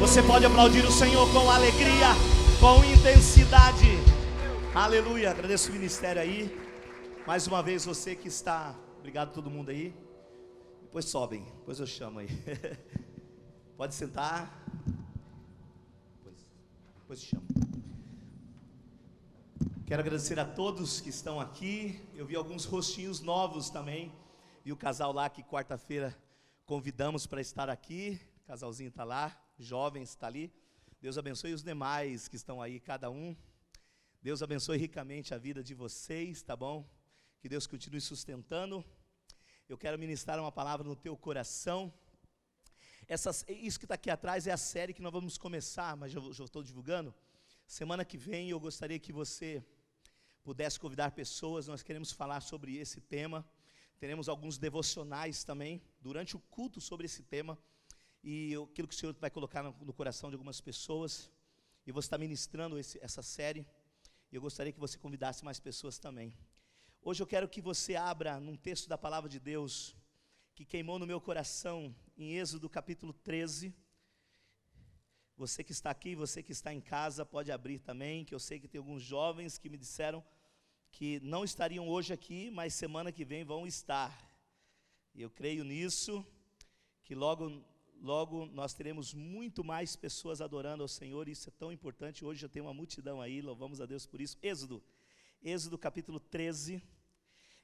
Você pode aplaudir o Senhor com alegria, com intensidade. Aleluia. Agradeço o ministério aí. Mais uma vez você que está. Obrigado a todo mundo aí. Depois sobem, depois eu chamo aí. Pode sentar. Depois eu chamo. Quero agradecer a todos que estão aqui. Eu vi alguns rostinhos novos também. Vi o casal lá que quarta-feira convidamos para estar aqui. O casalzinho está lá, jovens está ali. Deus abençoe os demais que estão aí, cada um. Deus abençoe ricamente a vida de vocês, tá bom? Que Deus continue sustentando. Eu quero ministrar uma palavra no teu coração. Isso que está aqui atrás é a série que nós vamos começar, mas já estou divulgando. Semana que vem eu gostaria que você pudesse convidar pessoas. Nós queremos falar sobre esse tema. Teremos alguns devocionais também durante o culto sobre esse tema. E aquilo que o Senhor vai colocar no coração de algumas pessoas. E você está ministrando essa série. E eu gostaria que você convidasse mais pessoas também. Hoje eu quero que você abra num texto da palavra de Deus que queimou no meu coração, em Êxodo capítulo 13. Você que está aqui, você que está em casa, pode abrir também, que eu sei que tem alguns jovens que me disseram que não estariam hoje aqui, mas semana que vem vão estar. E eu creio nisso, que logo nós teremos muito mais pessoas adorando ao Senhor, e isso é tão importante. Hoje já tem uma multidão aí, louvamos a Deus por isso. Êxodo capítulo 13,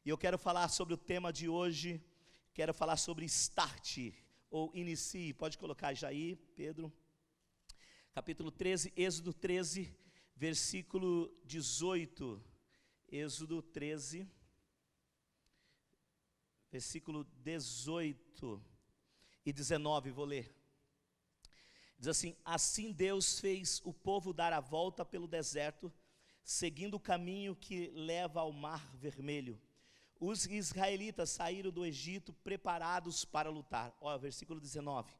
e eu quero falar sobre o tema de hoje. Quero falar sobre start, ou inicie. Pode colocar já aí, Pedro. Capítulo 13, Êxodo 13, versículo 18. Êxodo 13, versículo 18 e 19, vou ler. Diz assim: assim Deus fez o povo dar a volta pelo deserto, seguindo o caminho que leva ao Mar Vermelho. Os israelitas saíram do Egito preparados para lutar. Olha, versículo 19.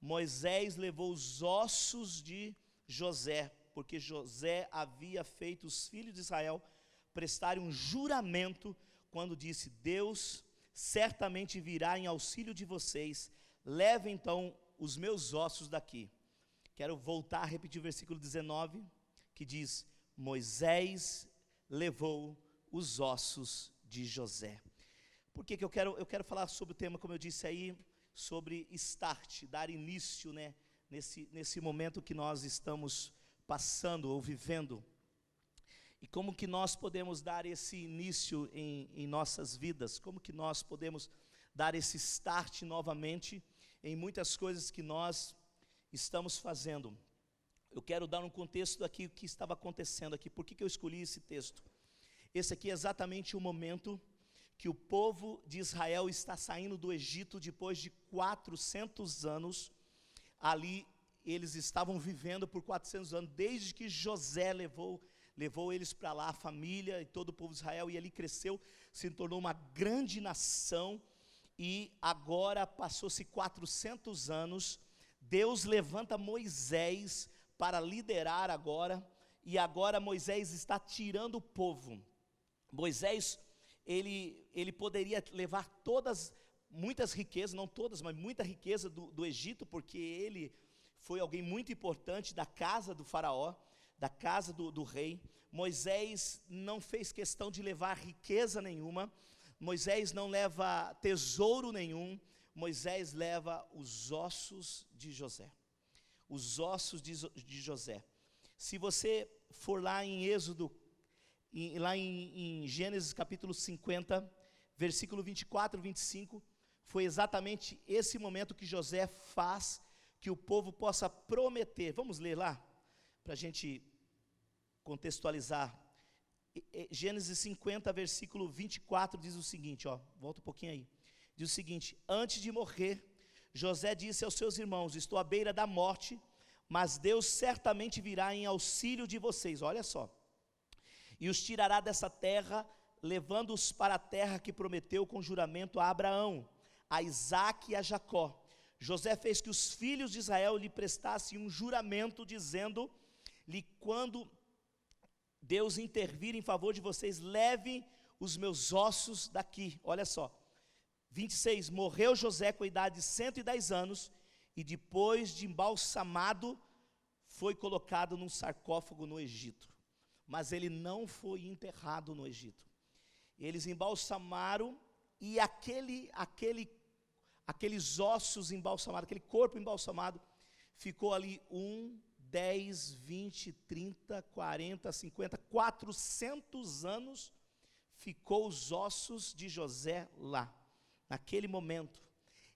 Moisés levou os ossos de José, porque José havia feito os filhos de Israel prestarem um juramento, quando disse: Deus certamente virá em auxílio de vocês, leve então os meus ossos daqui. Quero voltar a repetir o versículo 19, que diz: Moisés levou os ossos de José. Por que eu quero falar sobre o tema, como eu disse aí, sobre start, dar início, né, nesse momento que nós estamos passando ou vivendo, e como que nós podemos dar esse início em nossas vidas, como que nós podemos dar esse start novamente em muitas coisas que nós estamos fazendo. Eu quero dar um contexto aqui, o que estava acontecendo aqui. Por que eu escolhi esse texto? Esse aqui é exatamente o momento que o povo de Israel está saindo do Egito depois de 400 anos. Ali eles estavam vivendo por 400 anos, desde que José levou eles para lá, a família e todo o povo de Israel, e ali cresceu, se tornou uma grande nação. E agora passou-se 400 anos, Deus levanta Moisés para liderar agora, e agora Moisés está tirando o povo. Moisés, ele poderia levar muitas riquezas, não todas, mas muita riqueza do Egito, porque ele foi alguém muito importante da casa do faraó, da casa do rei. Moisés não fez questão de levar riqueza nenhuma, Moisés não leva tesouro nenhum, Moisés leva os ossos de José. Os ossos de José. Se você for lá em Êxodo, lá em Gênesis capítulo 50, versículo 24 e 25, foi exatamente esse momento que José faz que o povo possa prometer. Vamos ler lá, para a gente contextualizar. Gênesis 50, versículo 24, diz o seguinte, volta um pouquinho aí. Diz o seguinte: antes de morrer, José disse aos seus irmãos: estou à beira da morte, mas Deus certamente virá em auxílio de vocês. Olha só. E os tirará dessa terra, levando-os para a terra que prometeu com juramento a Abraão, a Isaque e a Jacó. José fez que os filhos de Israel lhe prestassem um juramento, dizendo-lhe: quando Deus intervir em favor de vocês, levem os meus ossos daqui. Olha só, 26, morreu José com a idade de 110 anos, e depois de embalsamado, foi colocado num sarcófago no Egito. Mas ele não foi enterrado no Egito. Eles embalsamaram e aqueles ossos embalsamados, aquele corpo embalsamado, ficou ali 10, 20, 30, 40, 50, 400 anos, ficou os ossos de José lá, naquele momento.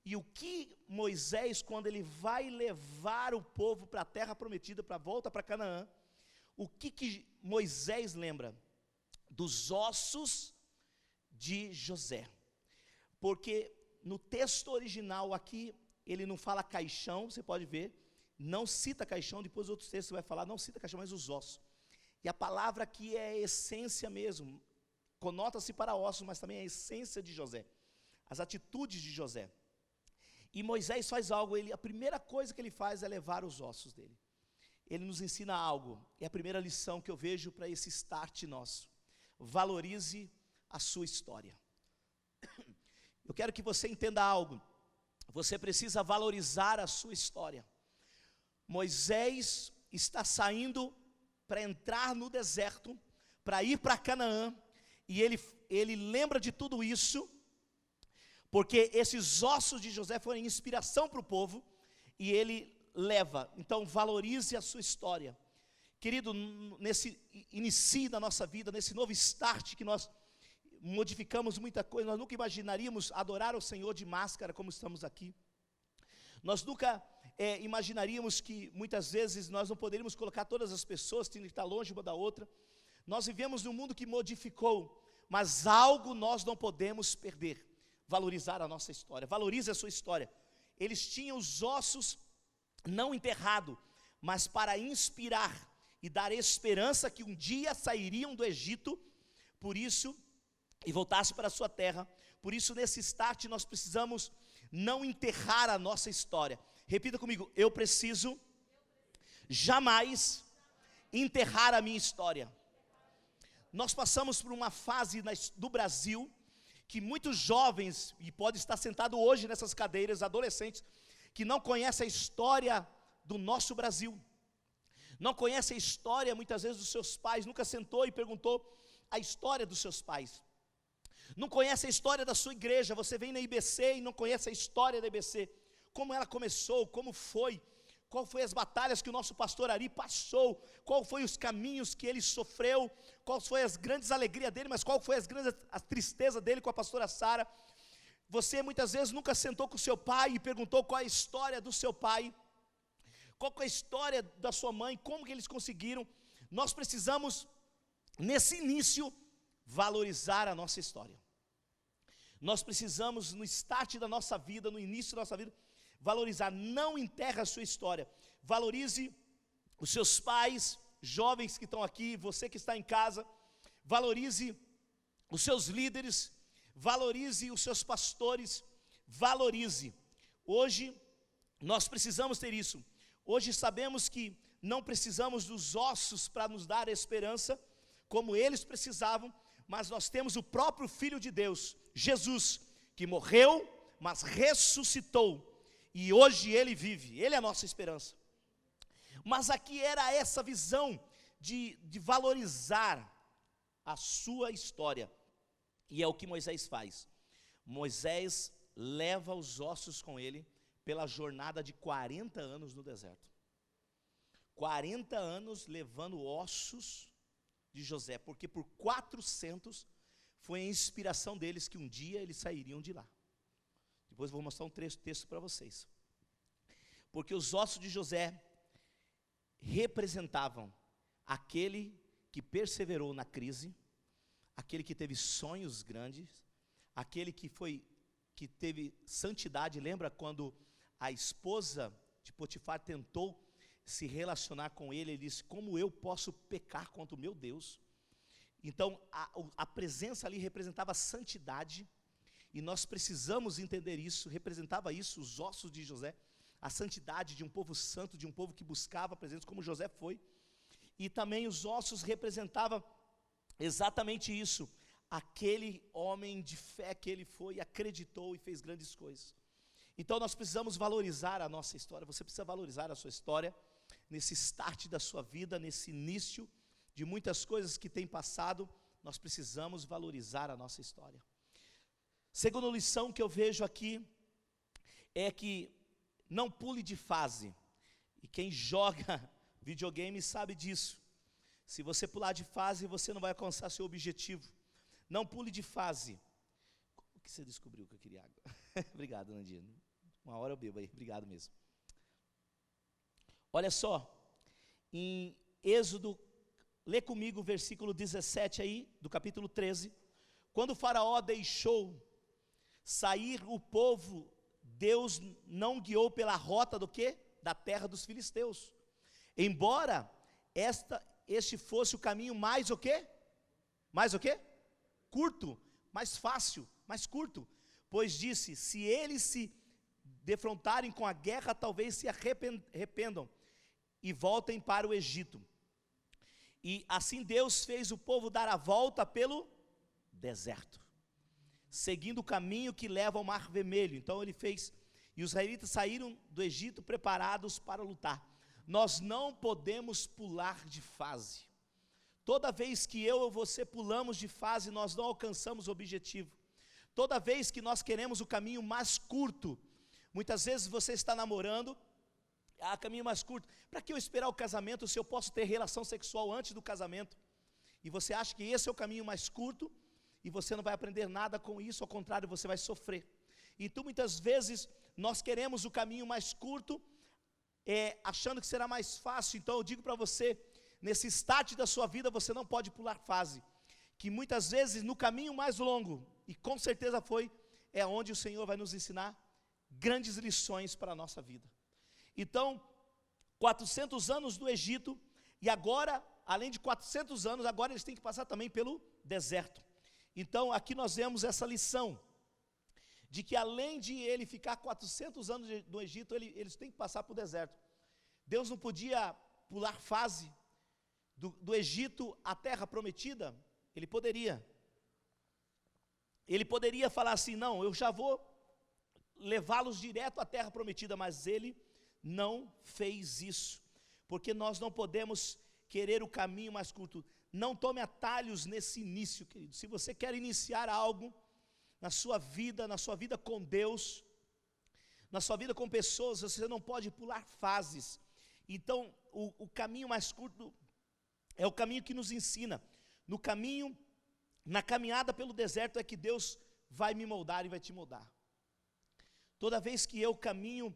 E o que Moisés, quando ele vai levar o povo para a terra prometida, para a volta para Canaã, o que Moisés lembra? Dos ossos de José. Porque no texto original aqui, ele não fala caixão, você pode ver, não cita caixão, depois outros textos vai falar, não cita caixão, mas os ossos. E a palavra aqui é essência mesmo, conota-se para ossos, mas também é a essência de José, as atitudes de José. E Moisés faz algo, a primeira coisa que ele faz é levar os ossos dele. Ele nos ensina algo, é a primeira lição que eu vejo para esse start nosso. Valorize a sua história. Eu quero que você entenda algo, você precisa valorizar a sua história. Moisés está saindo para entrar no deserto, para ir para Canaã, e ele lembra de tudo isso, porque esses ossos de José foram inspiração para o povo, e ele leva. Então valorize a sua história. Querido, nesse início da nossa vida, nesse novo start que nós modificamos muita coisa, nós nunca imaginaríamos adorar o Senhor de máscara como estamos aqui. Nós nunca imaginaríamos que muitas vezes nós não poderíamos colocar todas as pessoas, tendo que estar longe uma da outra. Nós vivemos num mundo que modificou, mas algo nós não podemos perder: valorizar a nossa história. Valorize a sua história. Eles tinham os ossos não enterrados, mas para inspirar e dar esperança que um dia sairiam do Egito, por isso, e voltasse para a sua terra. Por isso, nesse start, nós precisamos não enterrar a nossa história. Repita comigo: eu preciso jamais enterrar a minha história. Nós passamos por uma fase do Brasil, que muitos jovens, e pode estar sentado hoje nessas cadeiras, adolescentes, que não conhecem a história do nosso Brasil, não conhecem a história muitas vezes dos seus pais, nunca sentou e perguntou a história dos seus pais, não conhece a história da sua igreja. Você vem na IBC e não conhece a história da IBC, como ela começou, como foi, qual foi as batalhas que o nosso pastor Ari passou, qual foi os caminhos que ele sofreu, qual foi as grandes alegrias dele, mas qual foi a tristeza dele com a pastora Sara. Você muitas vezes nunca sentou com o seu pai e perguntou qual é a história do seu pai, qual é a história da sua mãe, como que eles conseguiram. Nós precisamos, nesse início, valorizar a nossa história. Nós precisamos, no start da nossa vida, no início da nossa vida, valorizar. Não enterre a sua história. Valorize os seus pais, jovens que estão aqui, você que está em casa. Valorize os seus líderes, valorize os seus pastores, valorize. Hoje nós precisamos ter isso. Hoje sabemos que não precisamos dos ossos para nos dar esperança, como eles precisavam, mas nós temos o próprio Filho de Deus, Jesus, que morreu, mas ressuscitou, e hoje ele vive, ele é a nossa esperança. Mas aqui era essa visão de valorizar a sua história, e é o que Moisés faz. Moisés leva os ossos com ele pela jornada de 40 anos no deserto. 40 anos levando ossos de José, porque por 400 foi a inspiração deles que um dia eles sairiam de lá. Depois eu vou mostrar um texto para vocês. Porque os ossos de José representavam aquele que perseverou na crise, aquele que teve sonhos grandes, aquele que teve santidade. Lembra quando a esposa de Potifar tentou se relacionar com ele, ele disse: como eu posso pecar contra o meu Deus? Então a presença ali representava santidade, e nós precisamos entender isso. Representava isso, os ossos de José, a santidade de um povo santo, de um povo que buscava a presença, como José foi. E também os ossos representavam exatamente isso, aquele homem de fé que ele foi, acreditou e fez grandes coisas. Então nós precisamos valorizar a nossa história. Você precisa valorizar a sua história, nesse start da sua vida, nesse início de muitas coisas que tem passado. Nós precisamos valorizar a nossa história. Segunda lição que eu vejo aqui é que não pule de fase. E quem joga videogame sabe disso. Se você pular de fase, você não vai alcançar seu objetivo. Não pule de fase. O que você descobriu que eu queria água? Obrigado, Nandinha. Uma hora eu bebo aí. Obrigado mesmo. Olha só. Em Êxodo, lê comigo o versículo 17 aí, do capítulo 13. Quando o faraó deixou sair o povo, Deus não guiou pela rota do quê? Da terra dos filisteus. Embora este fosse o caminho mais o quê? Mais o quê? Curto, mais fácil, mais curto. Pois disse, se eles se defrontarem com a guerra, talvez se arrependam e voltem para o Egito. E assim Deus fez o povo dar a volta pelo deserto, seguindo o caminho que leva ao Mar Vermelho. Então ele fez, e os israelitas saíram do Egito preparados para lutar. Nós não podemos pular de fase. Toda vez que eu ou você pulamos de fase, nós não alcançamos o objetivo. Toda vez que nós queremos o caminho mais curto, muitas vezes você está namorando, caminho mais curto, para que eu esperar o casamento se eu posso ter relação sexual antes do casamento? E você acha que esse é o caminho mais curto, e você não vai aprender nada com isso, ao contrário, você vai sofrer. Então muitas vezes nós queremos o caminho mais curto, achando que será mais fácil. Então eu digo para você, nesse start da sua vida, você não pode pular fase, que muitas vezes no caminho mais longo, e com certeza é onde o Senhor vai nos ensinar grandes lições para a nossa vida. Então, 400 anos do Egito, e agora, além de 400 anos, agora eles têm que passar também pelo deserto. Então, aqui nós vemos essa lição, de que além de ele ficar 400 anos no Egito, eles têm que passar para o deserto. Deus não podia pular fase do Egito à terra prometida? Ele poderia. Ele poderia falar assim, não, eu já vou levá-los direto à terra prometida, mas ele não fez isso, porque nós não podemos querer o caminho mais curto. Não tome atalhos nesse início, querido. Se você quer iniciar algo na sua vida com Deus, na sua vida com pessoas, você não pode pular fases. Então, o caminho mais curto é o caminho que nos ensina. Na caminhada pelo deserto é que Deus vai me moldar e vai te moldar. Toda vez que eu caminho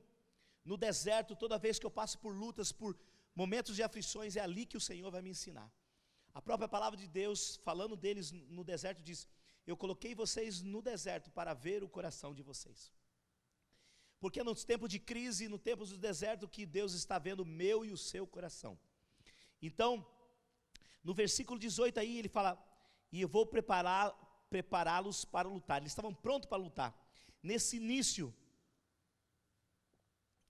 no deserto, toda vez que eu passo por lutas, por momentos de aflições, é ali que o Senhor vai me ensinar. A própria palavra de Deus, falando deles no deserto, diz, eu coloquei vocês no deserto para ver o coração de vocês. Porque é nos tempos de crise, no tempo do deserto, que Deus está vendo o meu e o seu coração. Então, no versículo 18 aí, ele fala, e eu vou prepará-los para lutar. Eles estavam prontos para lutar. Nesse início,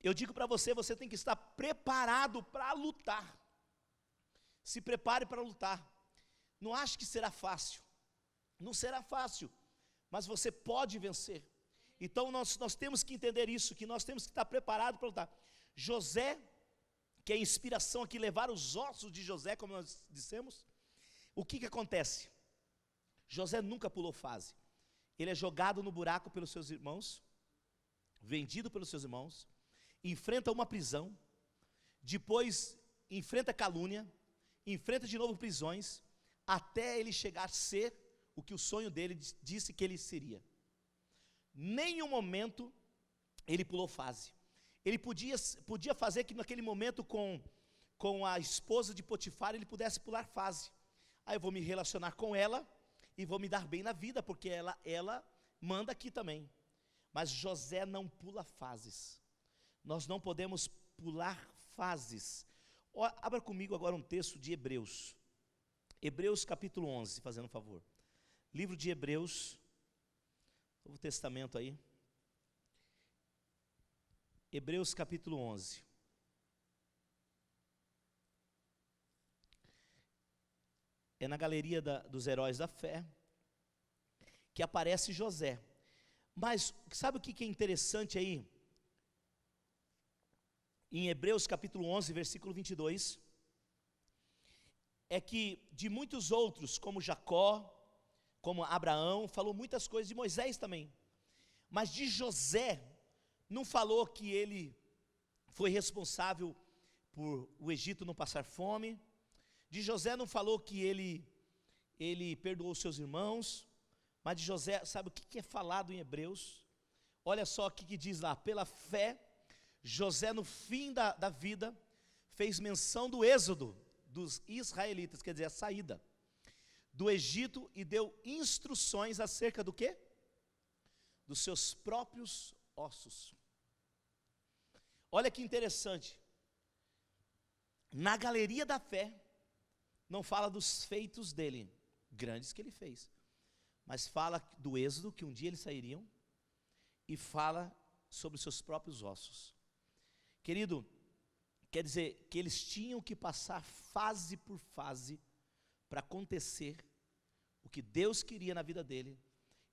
eu digo para você, você tem que estar preparado para lutar. Se prepare para lutar. Não ache que será fácil. Não será fácil, mas você pode vencer. Então nós temos que entender isso, que nós temos que estar preparados para lutar. José, que é a inspiração aqui, levar os ossos de José, como nós dissemos, o que acontece? José nunca pulou fase. Ele é jogado no buraco pelos seus irmãos, vendido pelos seus irmãos, enfrenta uma prisão, depois enfrenta calúnia, enfrenta de novo prisões, até ele chegar a ser o que o sonho dele disse que ele seria. Nenhum momento ele pulou fase. Ele podia fazer que naquele momento com a esposa de Potifar, ele pudesse pular fase. Aí eu vou me relacionar com ela e vou me dar bem na vida, porque ela manda aqui também. Mas José não pula fases. Nós não podemos pular fases. Abra comigo agora um texto de Hebreus. Hebreus capítulo 11, fazendo um favor. Livro de Hebreus, Novo Testamento aí. Hebreus capítulo 11. É na galeria dos heróis da fé que aparece José. Mas sabe o que é interessante aí? em Hebreus capítulo 11, versículo 22, é que de muitos outros, como Jacó, como Abraão, falou muitas coisas, de Moisés também, mas de José, não falou que ele foi responsável por o Egito não passar fome, de José não falou que ele perdoou seus irmãos, mas de José, sabe o que é falado em Hebreus? Olha só o que diz lá: pela fé, José no fim da vida, fez menção do êxodo dos israelitas, quer dizer, a saída do Egito, e deu instruções acerca do quê? Dos seus próprios ossos. Olha que interessante, na galeria da fé, não fala dos feitos dele, grandes que ele fez, mas fala do êxodo, que um dia eles sairiam, e fala sobre os seus próprios ossos. Querido, quer dizer que eles tinham que passar fase por fase, para acontecer o que Deus queria na vida dele,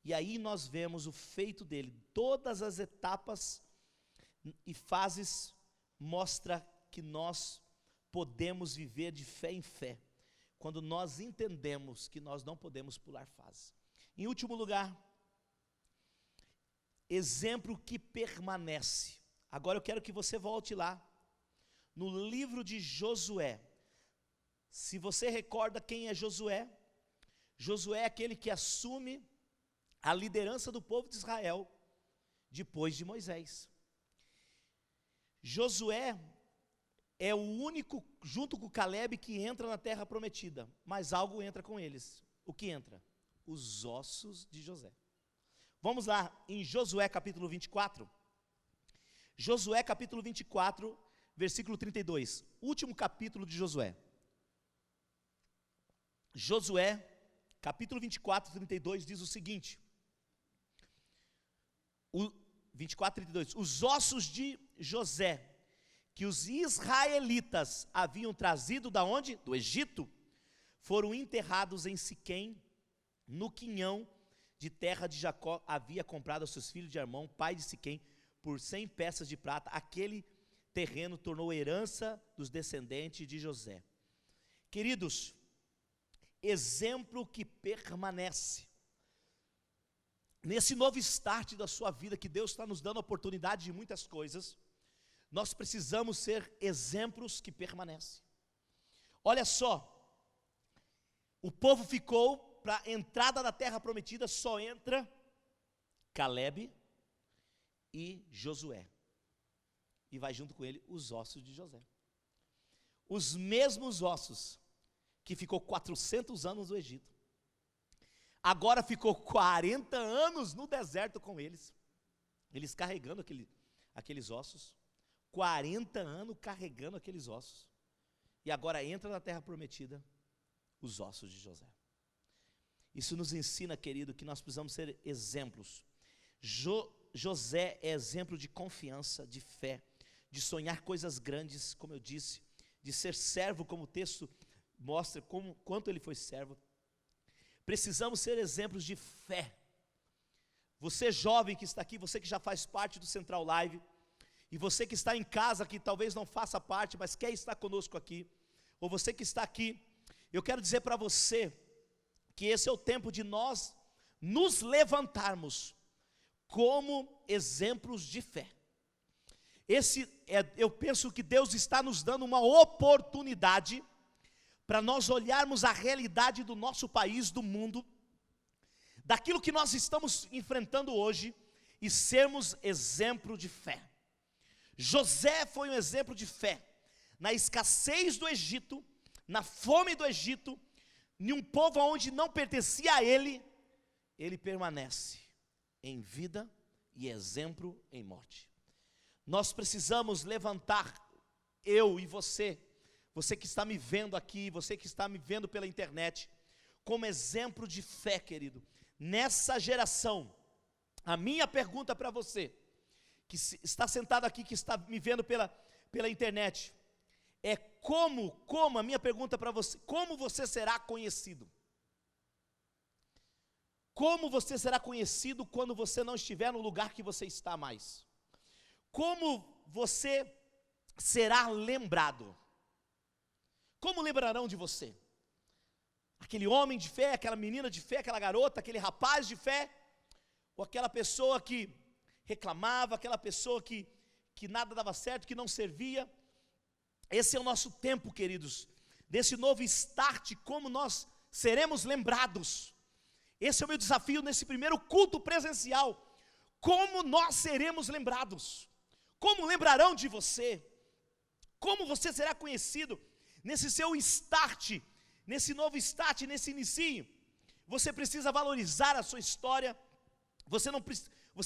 e aí nós vemos o feito dele, todas as etapas e fases, mostra que nós podemos viver de fé em fé, quando nós entendemos que nós não podemos pular fase. Em último lugar, exemplo que permanece. Agora eu quero que você volte lá, no livro de Josué. Se você recorda quem é Josué, Josué é aquele que assume a liderança do povo de Israel, depois de Moisés. Josué é o único, junto com Caleb, que entra na terra prometida, mas algo entra com eles. O que entra? Os ossos de José. Vamos lá, em Josué capítulo 24, Josué capítulo 24, versículo 32, último capítulo de Josué. Josué, capítulo 24, 32, diz o seguinte, 24, 32, os ossos de José, que os israelitas haviam trazido da onde? Do Egito, foram enterrados em Siquém, no quinhão de terra de Jacó, havia comprado aos seus filhos de Armão, pai de Siquém, por 100 peças de prata. Aquele terreno tornou herança dos descendentes de José. Queridos, exemplo que permanece. Nesse novo start da sua vida, que Deus está nos dando a oportunidade de muitas coisas, nós precisamos ser exemplos que permanecem. Olha só, o povo ficou para a entrada da terra prometida, só entra Caleb e Josué, e vai junto com ele os ossos de José, os mesmos ossos que ficou 400 anos no Egito, agora ficou 40 anos no deserto com eles carregando aqueles ossos, 40 anos carregando aqueles ossos, e agora entra na terra prometida os ossos de José. Isso nos ensina, querido, que nós precisamos ser exemplos. José é exemplo de confiança, de fé, de sonhar coisas grandes, como eu disse, de ser servo, como o texto mostra quanto ele foi servo. Precisamos ser exemplos de fé. Você jovem que está aqui, você que já faz parte do Central Live, e você que está em casa, que talvez não faça parte, mas quer estar conosco aqui, ou você que está aqui, eu quero dizer para você, que esse é o tempo de nós nos levantarmos como exemplos de fé. Eu penso que Deus está nos dando uma oportunidade para nós olharmos a realidade do nosso país, do mundo, daquilo que nós estamos enfrentando hoje, e sermos exemplo de fé. José foi um exemplo de fé, na escassez do Egito, na fome do Egito, em um povo onde não pertencia a ele permanece em vida e exemplo em morte. Nós precisamos levantar, eu e você que está me vendo aqui, você que está me vendo pela internet, como exemplo de fé, querido. Nessa geração, a minha pergunta para você, que está sentado aqui, que está me vendo pela internet, é a minha pergunta para você, como você será conhecido? Como você será conhecido quando você não estiver no lugar que você está mais? Como você será lembrado. Como lembrarão de você? Aquele homem de fé, aquela menina de fé, aquela garota, aquele rapaz de fé, ou aquela pessoa que reclamava, aquela pessoa que nada dava certo, que não servia. Esse é o nosso tempo, queridos, desse novo start, como nós seremos lembrados. Esse é o meu desafio nesse primeiro culto presencial. Como nós seremos lembrados? Como lembrarão de você? Como você será conhecido nesse seu start, nesse novo start, nesse inicinho? Você precisa valorizar a sua história. Você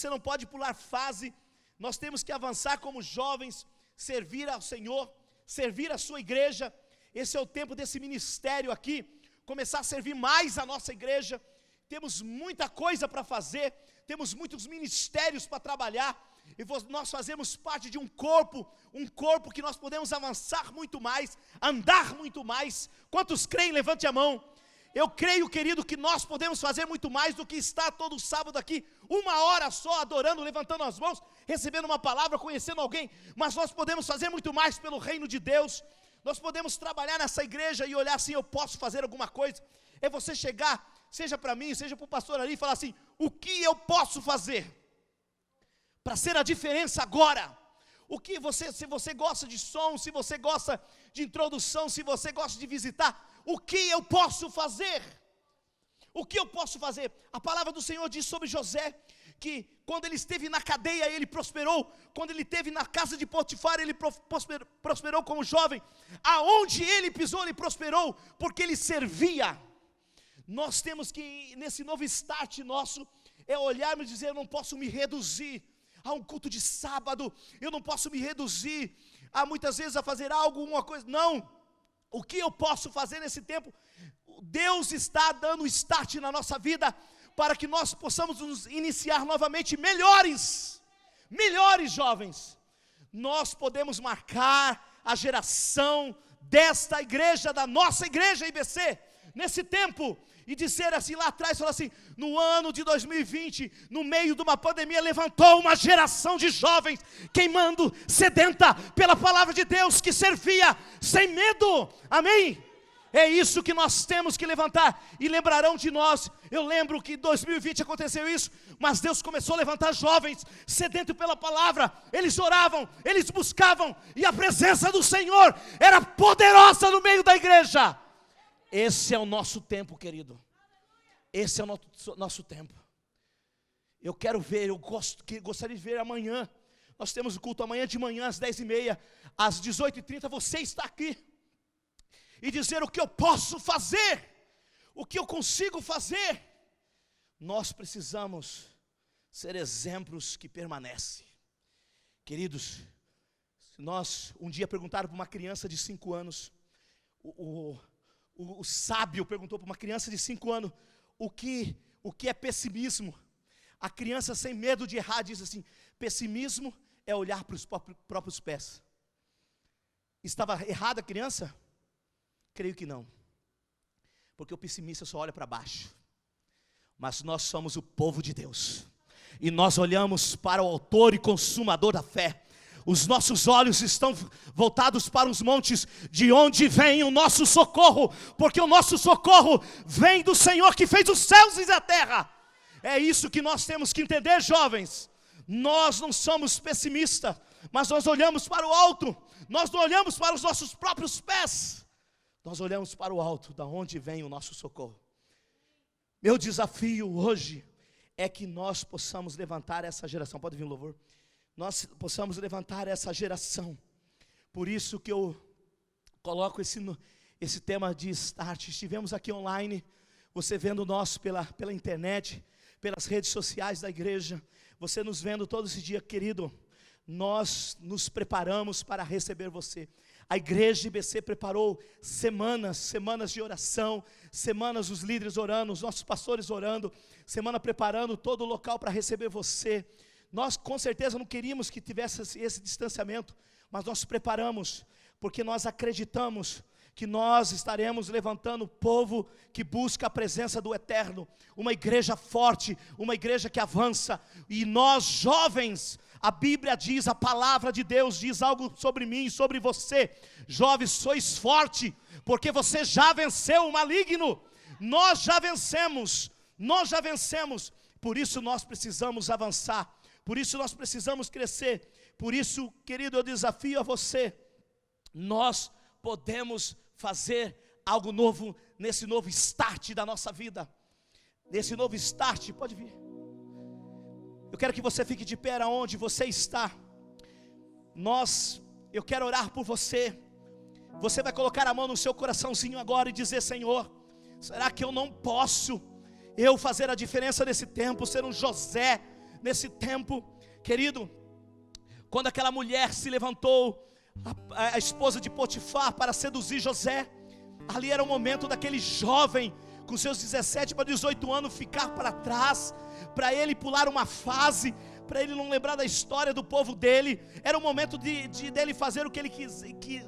não pode pular fase. Nós temos que avançar como jovens, servir ao Senhor, servir a sua igreja. Esse é o tempo desse ministério aqui, começar a servir mais a nossa igreja. Temos muita coisa para fazer, temos muitos ministérios para trabalhar, e nós fazemos parte de um corpo que nós podemos avançar muito mais, andar muito mais. Quantos creem? Levante a mão. Eu creio, querido, que nós podemos fazer muito mais do que estar todo sábado aqui, 1 hora só, adorando, levantando as mãos, recebendo uma palavra, conhecendo alguém. Mas nós podemos fazer muito mais pelo reino de Deus. Nós podemos trabalhar nessa igreja e olhar assim: eu posso fazer alguma coisa. É você chegar, seja para mim, seja para o pastor ali, e falar assim: o que eu posso fazer para ser a diferença agora? Se você gosta de som, se você gosta de introdução, se você gosta de visitar, o que eu posso fazer? O que eu posso fazer? A palavra do Senhor diz sobre José, que quando ele esteve na cadeia, ele prosperou. Quando ele esteve na casa de Potifar, ele prosperou como jovem. Aonde ele pisou, ele prosperou, porque ele servia. Nós temos que, nesse novo start nosso, olharmos e dizer: eu não posso me reduzir a um culto de sábado, eu não posso me reduzir a muitas vezes a fazer alguma coisa. Não. O que eu posso fazer nesse tempo? Deus está dando start na nossa vida, para que nós possamos nos iniciar novamente melhores jovens. Nós podemos marcar a geração desta igreja, da nossa igreja IBC, nesse tempo, e dizer assim lá atrás, falar assim: no ano de 2020, no meio de uma pandemia, levantou uma geração de jovens, queimando, sedenta pela palavra de Deus, que servia sem medo. Amém? É isso que nós temos que levantar, e lembrarão de nós. Eu lembro que em 2020 aconteceu isso, mas Deus começou a levantar jovens, sedentos pela palavra. Eles oravam, eles buscavam, e a presença do Senhor era poderosa no meio da igreja. Esse é o nosso tempo, querido. Esse é o nosso tempo. Eu quero ver, gostaria de ver amanhã. Nós temos o culto amanhã de manhã, às 10h30, às 18h30, você está aqui. E dizer o que eu posso fazer, o que eu consigo fazer. Nós precisamos ser exemplos que permanecem. Queridos, se nós um dia perguntaram para uma criança de 5 anos, o sábio perguntou para uma criança de 5 anos, o que é pessimismo? A criança, sem medo de errar, diz assim: pessimismo é olhar para os próprios pés. Estava errada a criança? Creio que não, porque o pessimista só olha para baixo. Mas nós somos o povo de Deus, e nós olhamos para o autor e consumador da fé. Os nossos olhos estão voltados para os montes, de onde vem o nosso socorro, porque o nosso socorro vem do Senhor que fez os céus e a terra. É isso que nós temos que entender, jovens. Nós não somos pessimistas, mas nós olhamos para o alto. Nós não olhamos para os nossos próprios pés, nós olhamos para o alto, da onde vem o nosso socorro. Meu desafio hoje é que nós possamos levantar essa geração. Pode vir o louvor. Nós possamos levantar essa geração. Por isso que eu coloco esse tema de start. Estivemos aqui online, você vendo nós pela internet, pelas redes sociais da igreja, você nos vendo todo esse dia, querido. Nós nos preparamos para receber você. A igreja IBC preparou semanas de oração, semanas os líderes orando, os nossos pastores orando, semana preparando todo o local para receber você. Nós com certeza não queríamos que tivesse esse distanciamento, mas nós preparamos, porque nós acreditamos que nós estaremos levantando o povo que busca a presença do Eterno, uma igreja forte, uma igreja que avança, e nós jovens, A Bíblia diz, a palavra de Deus diz algo sobre mim e sobre você. Jovens, sois forte, porque você já venceu o maligno. Nós já vencemos, por isso nós precisamos avançar, por isso nós precisamos crescer. Por isso, querido, eu desafio a você, nós podemos fazer algo novo, nesse novo start da nossa vida, nesse novo start, pode vir. Eu quero que você fique de pé onde você está. Eu quero orar por você. Você vai colocar a mão no seu coraçãozinho agora e dizer: Senhor, será que eu não posso fazer a diferença nesse tempo, ser um José nesse tempo? Querido, quando aquela mulher se levantou, a esposa de Potifar, para seduzir José, ali era o momento daquele jovem com seus 17 para 18 anos ficar para trás, para ele pular uma fase, para ele não lembrar da história do povo dele. Era o momento dele fazer o que ele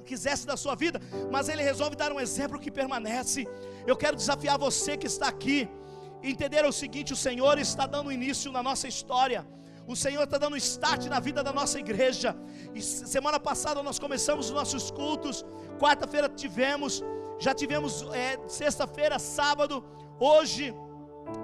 quisesse da sua vida, mas ele resolve dar um exemplo que permanece. Eu quero desafiar você que está aqui, entender o seguinte: o Senhor está dando início na nossa história, o Senhor está dando start na vida da nossa igreja. E semana passada nós começamos os nossos cultos, quarta-feira já tivemos sexta-feira, sábado, hoje,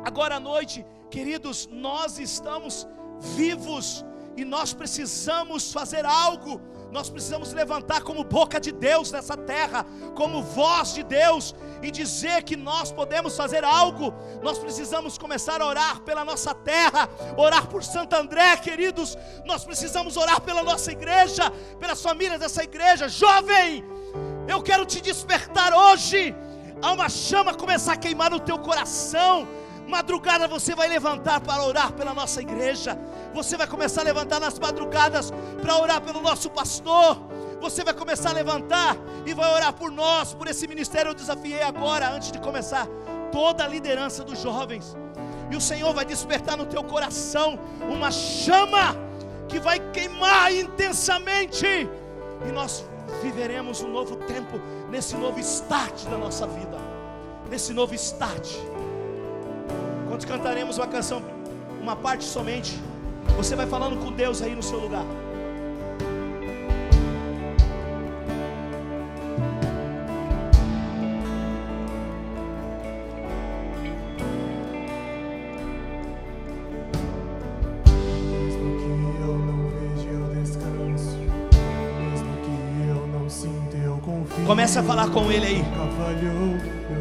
agora à noite. Queridos, nós estamos vivos e nós precisamos fazer algo. Nós precisamos levantar como boca de Deus nessa terra, como voz de Deus, e dizer que nós podemos fazer algo. Nós precisamos começar a orar pela nossa terra, orar por Santo André, queridos. Nós precisamos orar pela nossa igreja, pelas famílias dessa igreja. Jovem, eu quero te despertar hoje. Há uma chama começar a queimar no teu coração. Madrugada você vai levantar para orar pela nossa igreja. Você vai começar a levantar nas madrugadas para orar pelo nosso pastor. Você vai começar a levantar e vai orar por nós, por esse ministério. Eu desafiei agora, antes de começar, toda a liderança dos jovens. E o Senhor vai despertar no teu coração uma chama que vai queimar intensamente. E nós viveremos um novo tempo, nesse novo start da nossa vida, nesse novo start. Quando cantaremos uma canção, uma parte somente, você vai falando com Deus aí no seu lugar. Mesmo que eu não veja, eu descanso. Mesmo que eu não sinta, eu confio. Comece a falar com Ele aí.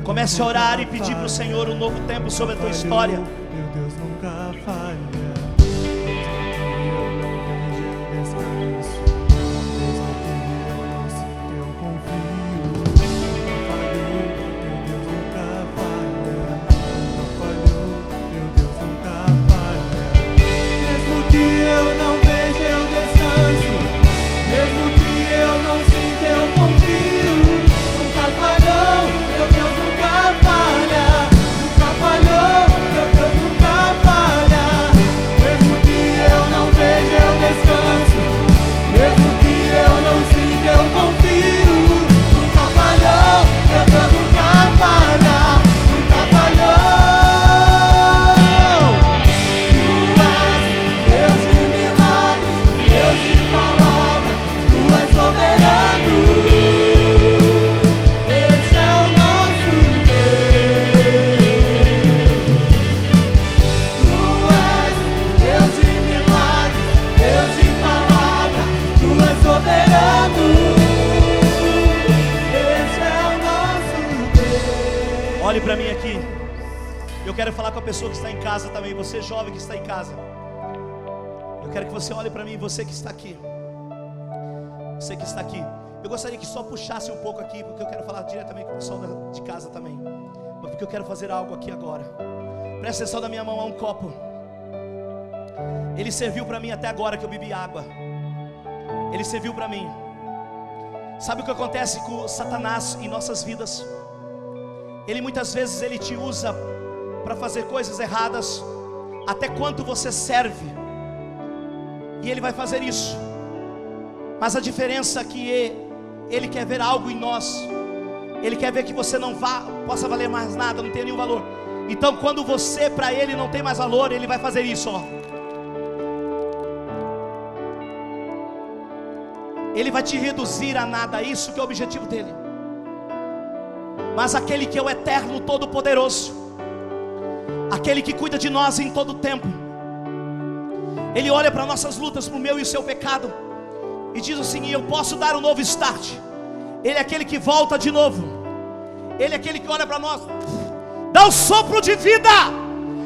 Comece a orar e pedir para o Senhor um novo tempo sobre a tua história. Meu Deus nunca falha. Olhe para mim aqui. Eu quero falar com a pessoa que está em casa também. Você jovem que está em casa, eu quero que você olhe para mim. Você que está aqui, você que está aqui, eu gostaria que só puxasse um pouco aqui, porque eu quero falar diretamente com o pessoal de casa também, mas porque eu quero fazer algo aqui agora. Presta atenção, da minha mão há um copo. Ele serviu para mim até agora que eu bebi água. Ele serviu para mim. Sabe o que acontece com Satanás em nossas vidas? Ele muitas vezes ele te usa para fazer coisas erradas. Até quanto você serve, e ele vai fazer isso. Mas a diferença é que ele quer ver algo em nós. Ele quer ver que você não possa valer mais nada, não tem nenhum valor. Então quando você para ele não tem mais valor, ele vai fazer isso, ó. ele vai te reduzir a nada. Isso que é o objetivo dele. Mas aquele que é o eterno, todo-poderoso, aquele que cuida de nós em todo tempo, ele olha para nossas lutas, para o meu e o seu pecado, e diz assim: eu posso dar um novo start. Ele é aquele que volta de novo. Ele é aquele que olha para nós, dá um sopro de vida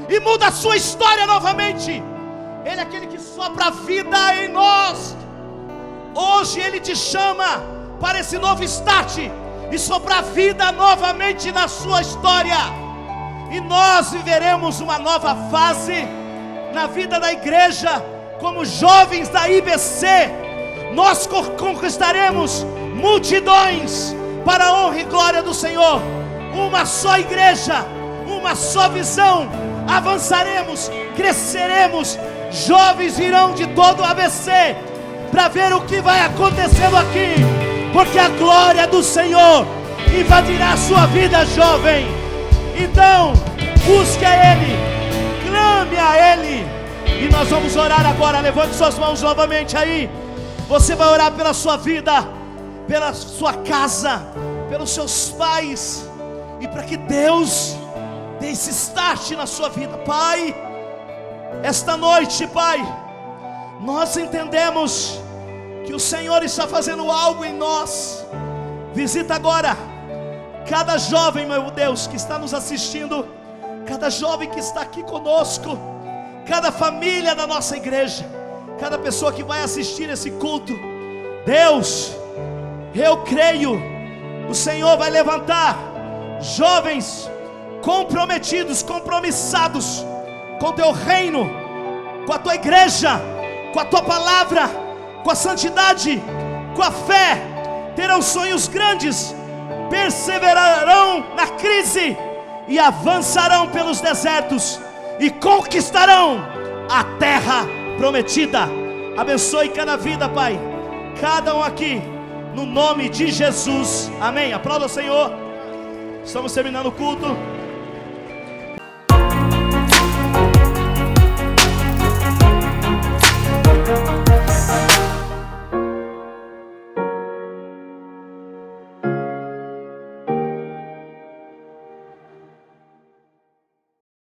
e muda a sua história novamente. Ele é aquele que sopra a vida em nós. Hoje Ele te chama para esse novo start e soprar vida novamente na sua história. E nós viveremos uma nova fase na vida da igreja. Como jovens da IBC, nós conquistaremos multidões para a honra e glória do Senhor. Uma só igreja, uma só visão. Avançaremos, cresceremos. Jovens virão de todo o ABC para ver o que vai acontecendo aqui, porque a glória do Senhor invadirá a sua vida, jovem. Então, busque a Ele, clame a Ele. E nós vamos orar agora. Levante suas mãos novamente aí. Você vai orar pela sua vida, pela sua casa, pelos seus pais, e para que Deus dê esse start na sua vida. Pai, esta noite, Pai, nós entendemos que o Senhor está fazendo algo em nós. Visita agora cada jovem, meu Deus, que está nos assistindo, cada jovem que está aqui conosco, cada família da nossa igreja, cada pessoa que vai assistir esse culto. Deus, eu creio, o Senhor vai levantar jovens comprometidos, compromissados com o teu reino, com a tua igreja, com a tua palavra, com a santidade, com a fé. Terão sonhos grandes, perseverarão na crise e avançarão pelos desertos e conquistarão a terra prometida. Abençoe cada vida, Pai, cada um aqui, no nome de Jesus, amém. Aplauda o Senhor. Estamos terminando o culto.